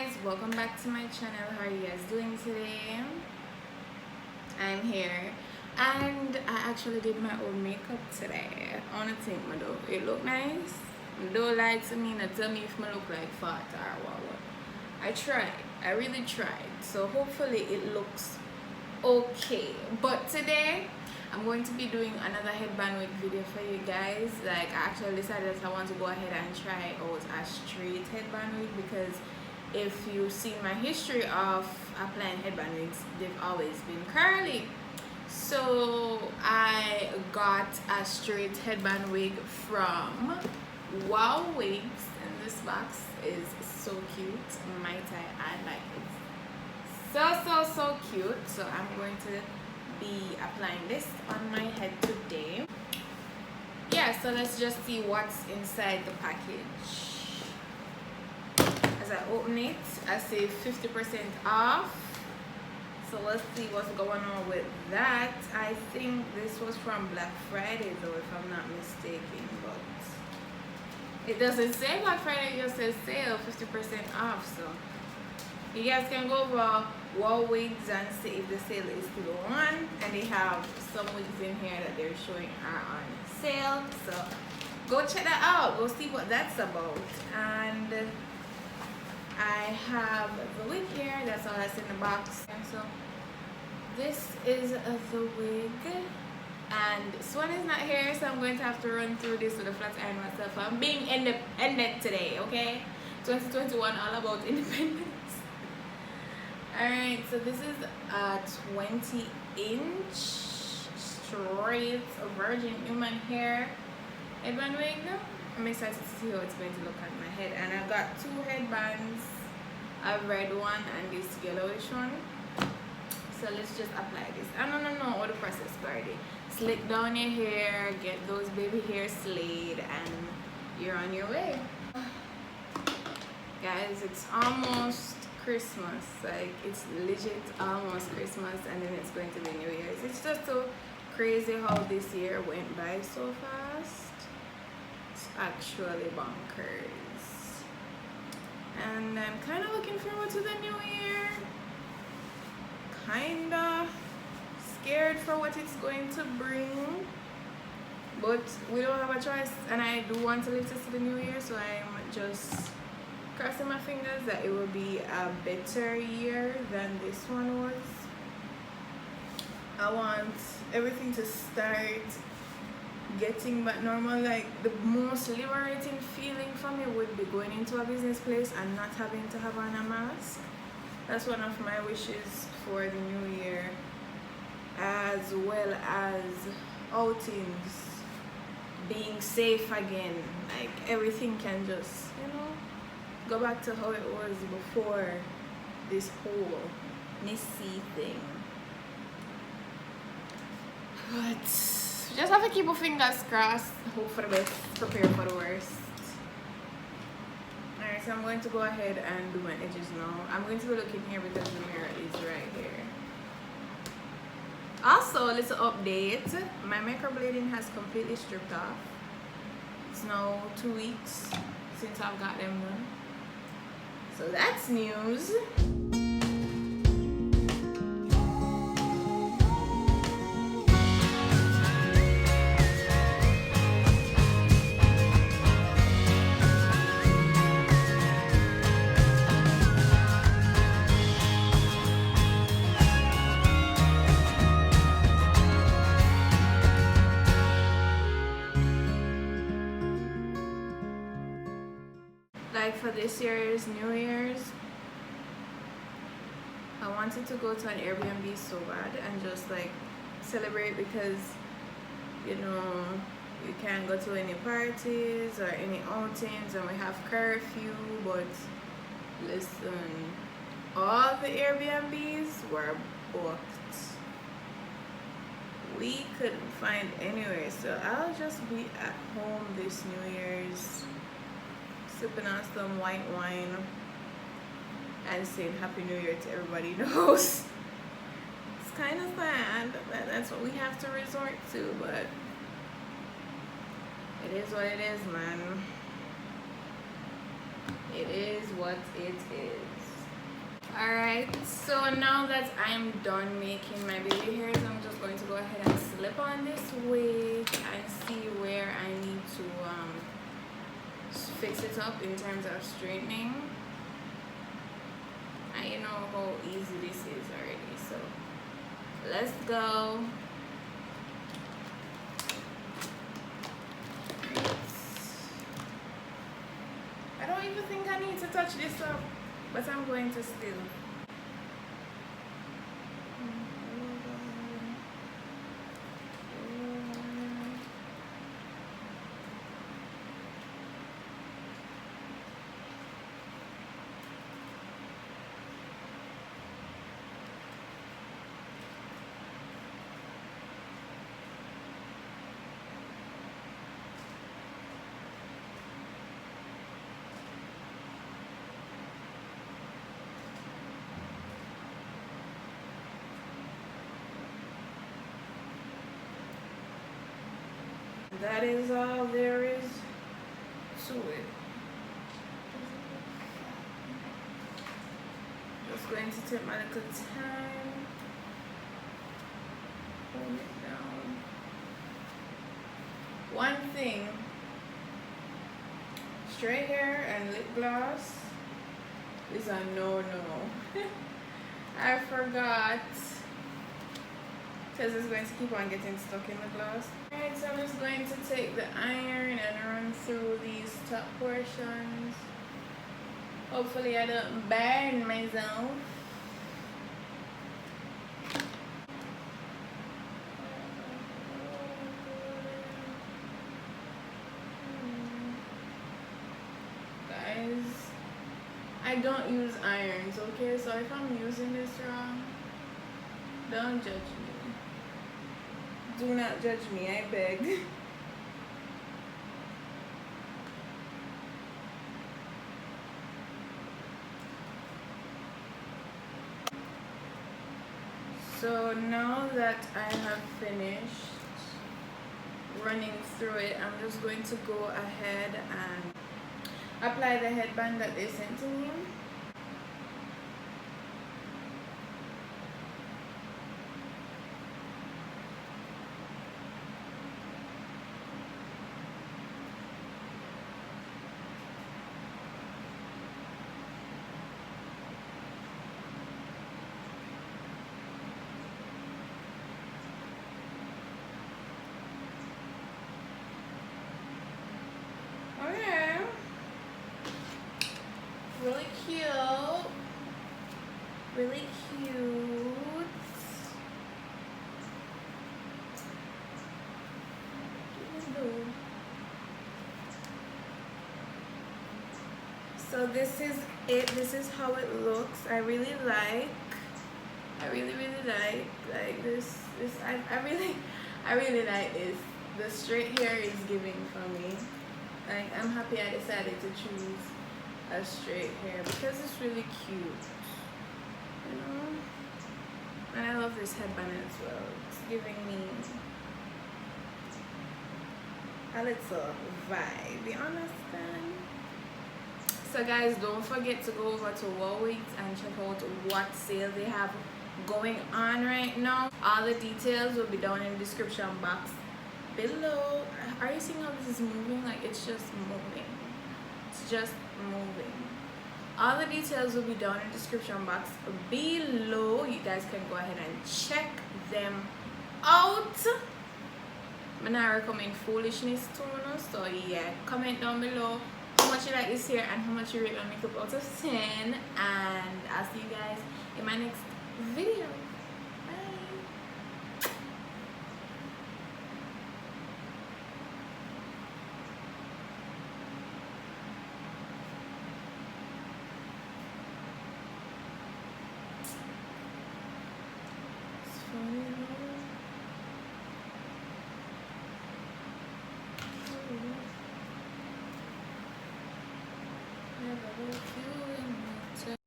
guys, welcome back to my channel. How are you guys doing today? I'm here and I actually did my own makeup today. I wanna think my do it look nice. Don't lie to me, not tell me if I look like fat or what. I tried, I really tried, so hopefully it looks okay. But today I'm going to be doing another headband wig video for you guys. Like, I actually decided that I want to go ahead and try out a straight headband wig, because if you see my history of applying headband wigs, they've always been curly. So I got a straight headband wig from Wow Wigs, and this box is so cute, might I add. Like, it's so cute. So I'm going to be applying this on my head today. Yeah, so let's just see what's inside the package. As I open it, I see 50% off. So let's see what's going on with that. I think this was from Black Friday though, if I'm not mistaken, but it doesn't say Black Friday, it just says sale, 50% off. So you guys can go over Wow Wigs and see if the sale is still on, and they have some wigs in here that they're showing are on sale. So go check that out, go see what that's about. And I have the wig here, that's all that's in the box. And so this is the wig, and Swan is not here, so I'm going to have to run through this with a flat iron myself. I'm being independent today, okay? 2021, all about independence. Alright, so this is a 20-inch straight virgin human hair headband wig. I'm excited to see how it's going to look on my head. And I got two headbands, a red one and this yellowish one. So let's just apply this. No, all the process already. Slick down your hair, get those baby hairs slayed, and you're on your way. Guys, it's almost Christmas. Like, it's legit almost Christmas, and then it's going to be New Year's. It's just so crazy how this year went by so fast. It's actually bonkers. And I'm kind of looking forward to the new year. Kinda scared for what it's going to bring, but we don't have a choice, and I do want to live to see the new year, so I'm just crossing my fingers that it will be a better year than this one was. I want everything to start getting back normal. Like, the most liberating feeling for me would be going into a business place and not having to have on a mask. That's one of my wishes for the new year, as well as outings, being safe again. Like, everything can just, go back to how it was before this whole messy thing. But just have to keep our fingers crossed, hope for the best, prepare for the worst. Alright, so I'm going to go ahead and do my edges now. I'm going to be looking here because the mirror is right here. Also, a little update, my microblading has completely stripped off. It's now 2 weeks since I've got them done. So that's news. Like, for this year's New Year's, I wanted to go to an Airbnb so bad and just like celebrate, because you can't go to any parties or any outings, and we have curfew. But listen, all the Airbnbs were booked. We couldn't find anywhere, so I'll just be at home this New Year's, sipping on some white wine and saying Happy New Year to everybody knows. It's kind of sad that that's what we have to resort to, but it is what it is, man. It is what it is. Alright, so now that I'm done making my baby hairs, I'm just going to go ahead and slip on this wig and see where I need to fix it up in terms of straightening. And you know how easy this is already, so let's go. I don't even think I need to touch this up, but I'm going to still. That is all there is to it. Just going to take my little time, hold it down. One thing, straight hair and lip gloss is a no-no. I forgot, because it's going to keep on getting stuck in the gloss. Alright, so I'm just going to take the iron and run through these top portions. Hopefully I don't burn myself. Guys, I don't use irons, okay? So if I'm using this wrong, don't judge me. Do not judge me, I beg. So now that I have finished running through it, I'm just going to go ahead and apply the headband that they sent to me. Okay. Really cute. Really cute. So this is it. This is how it looks. I really like this. I really like this. The straight hair is giving for me. Like, I'm happy I decided to choose a straight hair because it's really cute, you know. And I love this headband as well. It's giving me a little vibe. You understand? So guys, don't forget to go over to Warwick's and check out what sale they have going on right now. All the details will be down in the description box below. Are you seeing how this is moving? Like, it's just moving. It's just moving. All the details will be down in the description box below. You guys can go ahead and check them out. I'm not recommend foolishness to you, so yeah, comment down below how much you like this hair and how much you rate my makeup out of 10, and I'll see you guys in my next video.